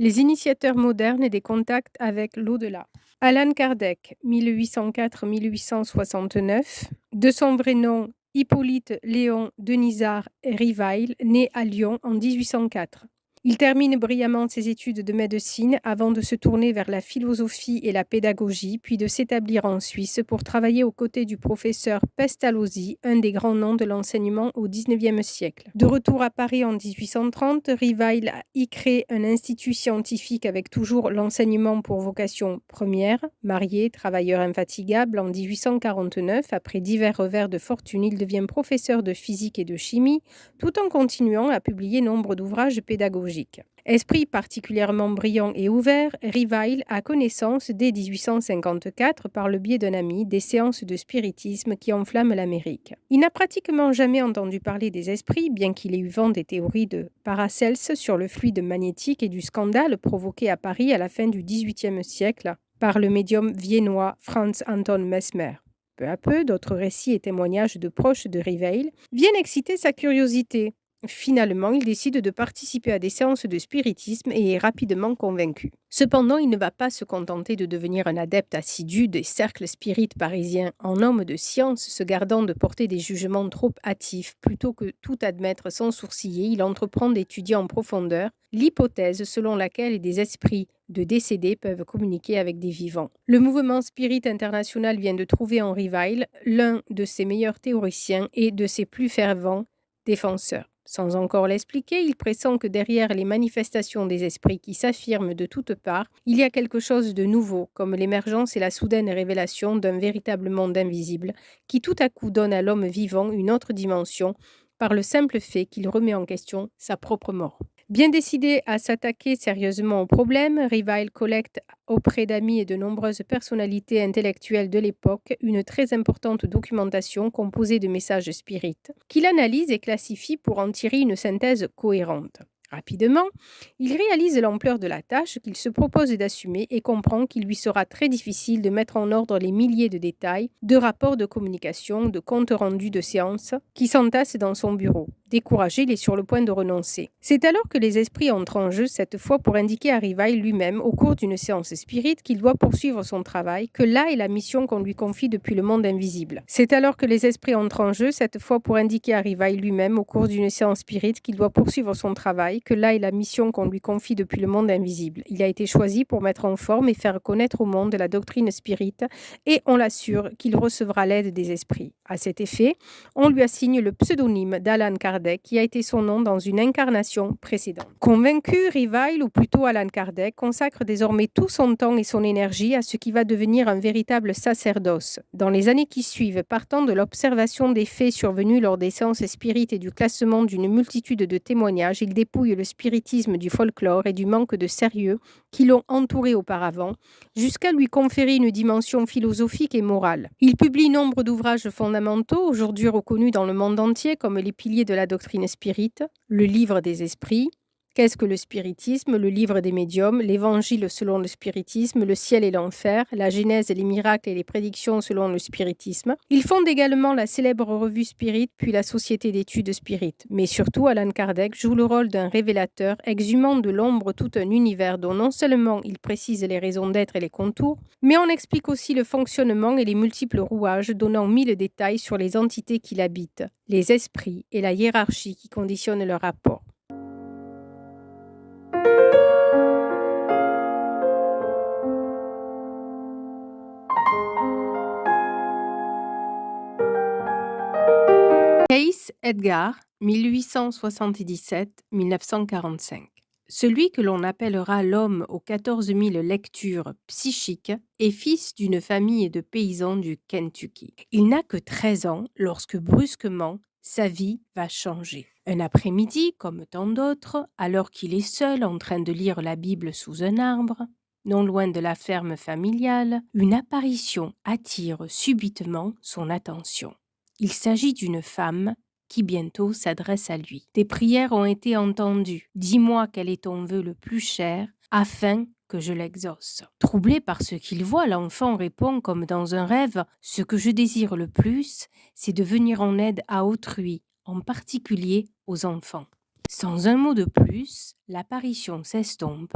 Les initiateurs modernes des contacts avec l'au-delà. Allan Kardec, 1804-1869, de son vrai nom Hippolyte Léon Denisard Rivail, né à Lyon en 1804. Il termine brillamment ses études de médecine avant de se tourner vers la philosophie et la pédagogie, puis de s'établir en Suisse pour travailler aux côtés du professeur Pestalozzi, un des grands noms de l'enseignement au XIXe siècle. De retour à Paris en 1830, Rivail y crée un institut scientifique avec toujours l'enseignement pour vocation première. Marié, travailleur infatigable, en 1849, après divers revers de fortune, il devient professeur de physique et de chimie, tout en continuant à publier nombre d'ouvrages pédagogiques. Esprit particulièrement brillant et ouvert, Rivail a connaissance dès 1854, par le biais d'un ami, des séances de spiritisme qui enflamment l'Amérique. Il n'a pratiquement jamais entendu parler des esprits, bien qu'il ait eu vent des théories de Paracels sur le fluide magnétique et du scandale provoqué à Paris à la fin du XVIIIe siècle par le médium viennois Franz Anton Mesmer. Peu à peu, d'autres récits et témoignages de proches de Rivail viennent exciter sa curiosité. Finalement, il décide de participer à des séances de spiritisme et est rapidement convaincu. Cependant, il ne va pas se contenter de devenir un adepte assidu des cercles spirites parisiens. En homme de science, se gardant de porter des jugements trop hâtifs, plutôt que tout admettre sans sourciller, il entreprend d'étudier en profondeur l'hypothèse selon laquelle des esprits de décédés peuvent communiquer avec des vivants. Le mouvement Spirit International vient de trouver en Rivail l'un de ses meilleurs théoriciens et de ses plus fervents défenseurs. Sans encore l'expliquer, il pressent que derrière les manifestations des esprits qui s'affirment de toutes parts, il y a quelque chose de nouveau, comme l'émergence et la soudaine révélation d'un véritable monde invisible, qui tout à coup donne à l'homme vivant une autre dimension, par le simple fait qu'il remet en question sa propre mort. Bien décidé à s'attaquer sérieusement au problème, Rivail collecte auprès d'amis et de nombreuses personnalités intellectuelles de l'époque une très importante documentation composée de messages spirites, qu'il analyse et classifie pour en tirer une synthèse cohérente. Rapidement, il réalise l'ampleur de la tâche qu'il se propose d'assumer et comprend qu'il lui sera très difficile de mettre en ordre les milliers de détails, de rapports de communication, de comptes rendus de séances qui s'entassent dans son bureau. Découragé, il est sur le point de renoncer. C'est alors que les esprits entrent en jeu, cette fois pour indiquer à Rivail lui-même, au cours d'une séance spirite, qu'il doit poursuivre son travail, que là est la mission qu'on lui confie depuis le monde invisible. C'est alors que les esprits entrent en jeu, cette fois pour indiquer à Rivail lui-même, au cours d'une séance spirite, qu'il doit poursuivre son travail, que là est la mission qu'on lui confie depuis le monde invisible. Il a été choisi pour mettre en forme et faire connaître au monde la doctrine spirite, et on l'assure qu'il recevra l'aide des esprits. À cet effet, on lui assigne le pseudonyme d'Allan Kardec, qui a été son nom dans une incarnation précédente. Convaincu, Rivail, ou plutôt Allan Kardec, consacre désormais tout son temps et son énergie à ce qui va devenir un véritable sacerdoce. Dans les années qui suivent, partant de l'observation des faits survenus lors des séances spirites et du classement d'une multitude de témoignages, il dépouille le spiritisme du folklore et du manque de sérieux qui l'ont entouré auparavant, jusqu'à lui conférer une dimension philosophique et morale. Il publie nombre d'ouvrages fondamentaux, aujourd'hui reconnus dans le monde entier comme les piliers de la doctrine spirite, le livre des esprits, Qu'est-ce que le spiritisme, le livre des médiums, l'évangile selon le spiritisme, le ciel et l'enfer, la genèse, les miracles et les prédictions selon le spiritisme. Il fonde également la célèbre revue Spirit, puis la Société d'études spirites. Mais surtout, Allan Kardec joue le rôle d'un révélateur, exhumant de l'ombre tout un univers dont non seulement il précise les raisons d'être et les contours, mais on explique aussi le fonctionnement et les multiples rouages, donnant 1000 détails sur les entités qui l'habitent, les esprits et la hiérarchie qui conditionnent leur rapport. Cayce Edgar, 1877-1945. Celui que l'on appellera l'homme aux 14 000 lectures psychiques est fils d'une famille de paysans du Kentucky. Il n'a que 13 ans lorsque brusquement, sa vie va changer. Un après-midi, comme tant d'autres, alors qu'il est seul en train de lire la Bible sous un arbre, non loin de la ferme familiale, une apparition attire subitement son attention. Il s'agit d'une femme qui bientôt s'adresse à lui. Tes prières ont été entendues. Dis-moi quel est ton vœu le plus cher, afin que je l'exauce. Troublé par ce qu'il voit, l'enfant répond comme dans un rêve, « Ce que je désire le plus, c'est de venir en aide à autrui, en particulier aux enfants. » Sans un mot de plus, l'apparition s'estompe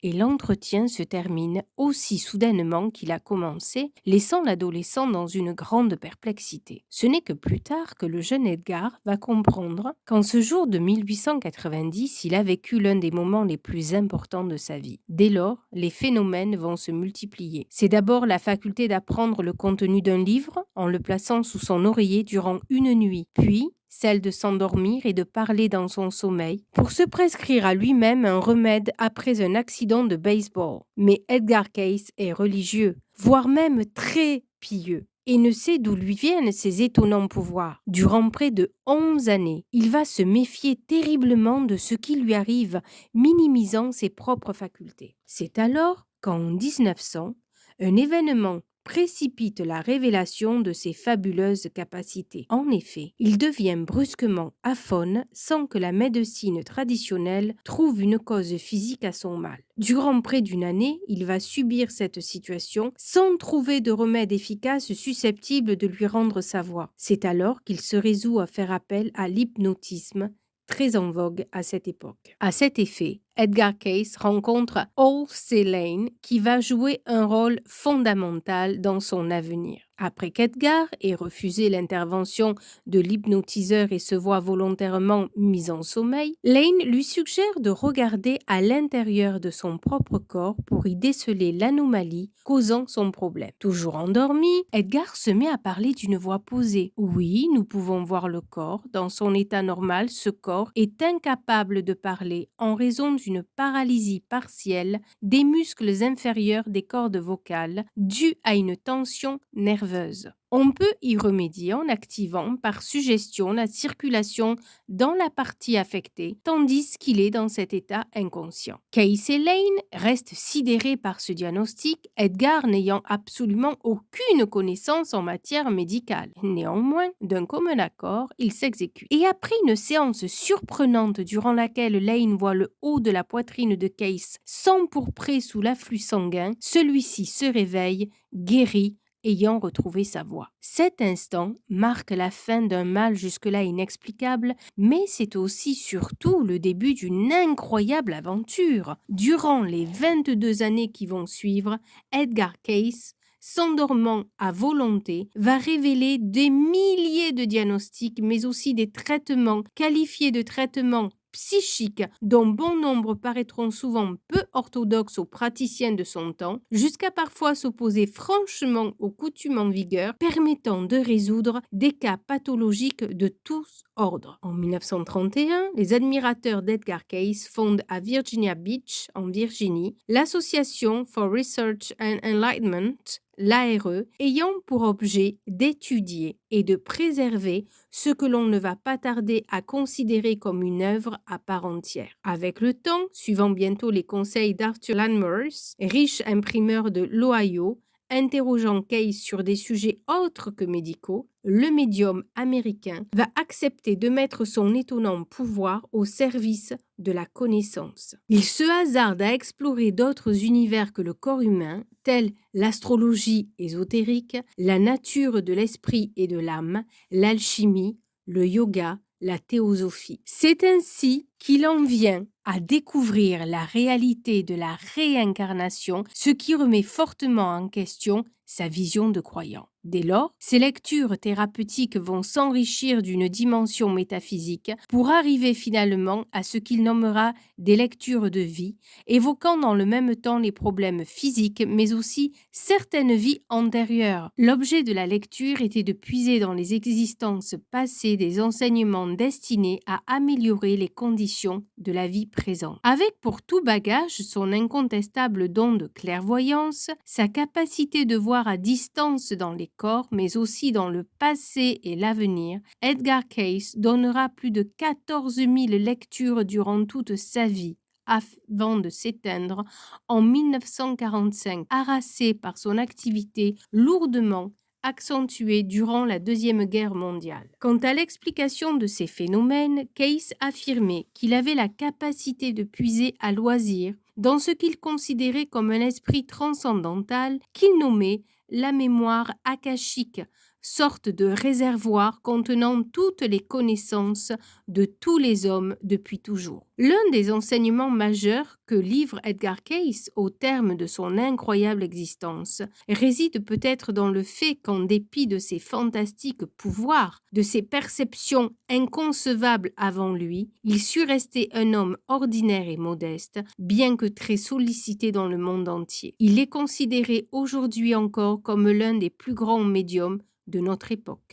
et l'entretien se termine aussi soudainement qu'il a commencé, laissant l'adolescent dans une grande perplexité. Ce n'est que plus tard que le jeune Edgar va comprendre qu'en ce jour de 1890, il a vécu l'un des moments les plus importants de sa vie. Dès lors, les phénomènes vont se multiplier. C'est d'abord la faculté d'apprendre le contenu d'un livre en le plaçant sous son oreiller durant une nuit, puis celle de s'endormir et de parler dans son sommeil, pour se prescrire à lui-même un remède après un accident de baseball. Mais Edgar Cayce est religieux, voire même très pieux, et ne sait d'où lui viennent ces étonnants pouvoirs. Durant près de 11 années, il va se méfier terriblement de ce qui lui arrive, minimisant ses propres facultés. C'est alors qu'en 1900, un événement précipite la révélation de ses fabuleuses capacités. En effet, il devient brusquement aphone sans que la médecine traditionnelle trouve une cause physique à son mal. Durant près d'une année, il va subir cette situation sans trouver de remède efficace susceptible de lui rendre sa voix. C'est alors qu'il se résout à faire appel à l'hypnotisme, très en vogue à cette époque. À cet effet, Edgar Cayce rencontre Halsey Lane qui va jouer un rôle fondamental dans son avenir. Après qu'Edgar ait refusé l'intervention de l'hypnotiseur et se voit volontairement mis en sommeil, Lane lui suggère de regarder à l'intérieur de son propre corps pour y déceler l'anomalie causant son problème. Toujours endormi, Edgar se met à parler d'une voix posée. Oui, nous pouvons voir le corps. Dans son état normal, ce corps est incapable de parler en raison d'une paralysie partielle des muscles inférieurs des cordes vocales due à une tension nerveuse. On peut y remédier en activant par suggestion la circulation dans la partie affectée, tandis qu'il est dans cet état inconscient. Cayce et Lane restent sidérés par ce diagnostic, Edgar n'ayant absolument aucune connaissance en matière médicale. Néanmoins, d'un commun accord, il s'exécute. Et après une séance surprenante durant laquelle Lane voit le haut de la poitrine de Cayce s'empourprer sous l'afflux sanguin, celui-ci se réveille, guéri, ayant retrouvé sa voix. Cet instant marque la fin d'un mal jusque-là inexplicable, mais c'est aussi surtout le début d'une incroyable aventure. Durant les 22 années qui vont suivre, Edgar Cayce, s'endormant à volonté, va révéler des milliers de diagnostics, mais aussi des traitements qualifiés de traitements psychiques dont bon nombre paraîtront souvent peu orthodoxes aux praticiens de son temps, jusqu'à parfois s'opposer franchement aux coutumes en vigueur, permettant de résoudre des cas pathologiques de tous ordres. En 1931, les admirateurs d'Edgar Cayce fondent à Virginia Beach, en Virginie, l'Association for Research and Enlightenment, l'ARE, ayant pour objet d'étudier et de préserver ce que l'on ne va pas tarder à considérer comme une œuvre à part entière. Avec le temps, suivant bientôt les conseils d'Arthur Landmers, riche imprimeur de l'Ohio, interrogeant Cayce sur des sujets autres que médicaux, le médium américain va accepter de mettre son étonnant pouvoir au service de la connaissance. Il se hasarde à explorer d'autres univers que le corps humain, tels l'astrologie ésotérique, la nature de l'esprit et de l'âme, l'alchimie, le yoga, la théosophie. C'est ainsi qu'il en vient à découvrir la réalité de la réincarnation, ce qui remet fortement en question sa vision de croyant. Dès lors, ces lectures thérapeutiques vont s'enrichir d'une dimension métaphysique pour arriver finalement à ce qu'il nommera des lectures de vie, évoquant dans le même temps les problèmes physiques mais aussi certaines vies antérieures. L'objet de la lecture était de puiser dans les existences passées des enseignements destinés à améliorer les conditions de la vie présente. Avec pour tout bagage son incontestable don de clairvoyance, sa capacité de voir à distance dans les corps, mais aussi dans le passé et l'avenir, Edgar Cayce donnera plus de 14 000 lectures durant toute sa vie, avant de s'éteindre en 1945, harassé par son activité lourdement accentuée durant la Deuxième Guerre mondiale. Quant à l'explication de ces phénomènes, Cayce affirmait qu'il avait la capacité de puiser à loisir dans ce qu'il considérait comme un esprit transcendantal qu'il nommait la mémoire akashique, sorte de réservoir contenant toutes les connaissances de tous les hommes depuis toujours. L'un des enseignements majeurs que livre Edgar Cayce au terme de son incroyable existence réside peut-être dans le fait qu'en dépit de ses fantastiques pouvoirs, de ses perceptions inconcevables avant lui, il sut rester un homme ordinaire et modeste, bien que très sollicité dans le monde entier. Il est considéré aujourd'hui encore comme l'un des plus grands médiums de notre époque.